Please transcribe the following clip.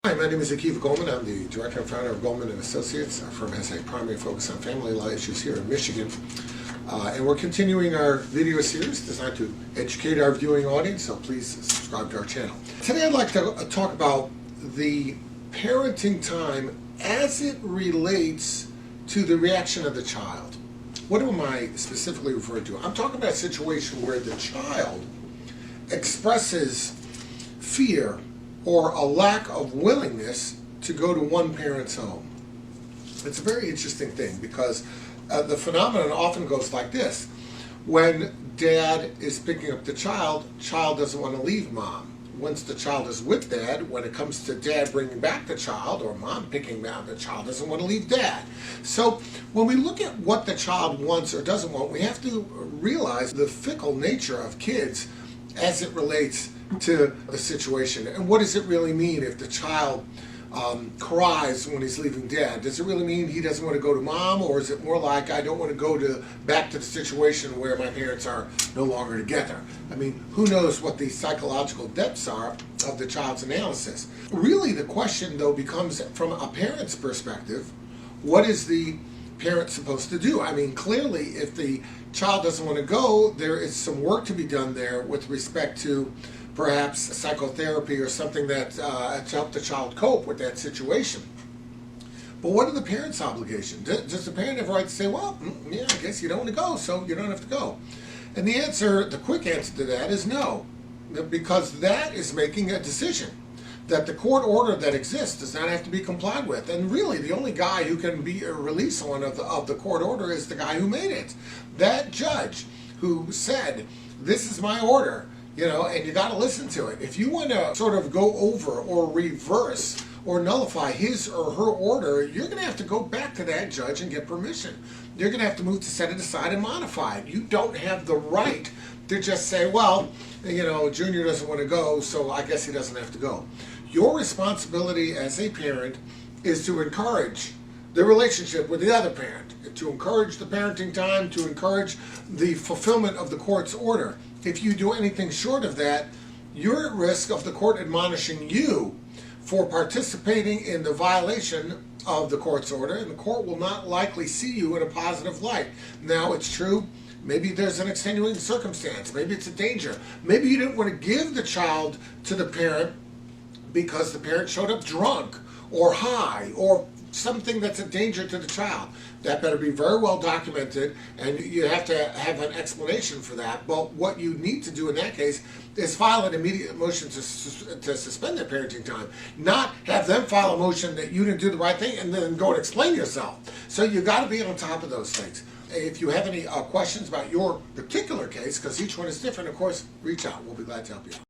Hi, my name is Goldman. I'm the director and founder of Goldman and Associates. Our firm has a primary focus on family law issues here in Michigan. And we're continuing our video series designed to educate our viewing audience, so please subscribe to our channel. Today I'd like to talk about the parenting time as it relates to the reaction of the child. What am I specifically referring to? I'm talking about a situation where the child expresses fear or a lack of willingness to go to one parent's home. It's a very interesting thing because the phenomenon often goes like this. When dad is picking up the child doesn't want to leave mom. Once the child is with dad, when it comes to dad bringing back the child or mom picking back the child doesn't want to leave dad. So when we look at what the child wants or doesn't want, we have to realize the fickle nature of kids as it relates to the situation. And what does it really mean if the child cries when he's leaving dad? Does it really mean he doesn't want to go to mom, or is it more like I don't want to go back to the situation where my parents are no longer together? I mean, who knows what the psychological depths are of the child's analysis? Really, the question though becomes, from a parent's perspective, what is the parent supposed to do? I mean, clearly, if the child doesn't want to go, there is some work to be done there with respect to perhaps psychotherapy or something that to help the child cope with that situation. But what are the parent's obligations? Does the parent have a right to say, well, yeah, I guess you don't want to go, so you don't have to go? And the answer, the quick answer to that is no, because that is making a decision that the court order that exists does not have to be complied with. And really, the only guy who can be a release on of the court order is the guy who made it. That judge who said, this is my order, and you got to listen to it. If you want to sort of go over or reverse or nullify his or her order, you're going to have to go back to that judge and get permission. You're going to have to move to set it aside and modify it. You don't have the right to just say, well, Junior doesn't want to go, so I guess he doesn't have to go. Your responsibility as a parent is to encourage the relationship with the other parent, to encourage the parenting time, to encourage the fulfillment of the court's order. If you do anything short of that, you're at risk of the court admonishing you for participating in the violation of the court's order, and the court will not likely see you in a positive light. Now, it's true, maybe there's an extenuating circumstance, maybe it's a danger, maybe you didn't want to give the child to the parent because the parent showed up drunk or high or something that's a danger to the child. That better be very well documented, and you have to have an explanation for that. But what you need to do in that case is file an immediate motion to suspend their parenting time, not have them file a motion that you didn't do the right thing and then go and explain yourself. So you got to be on top of those things. If you have any questions about your particular case, because each one is different, of course, reach out. We'll be glad to help you out.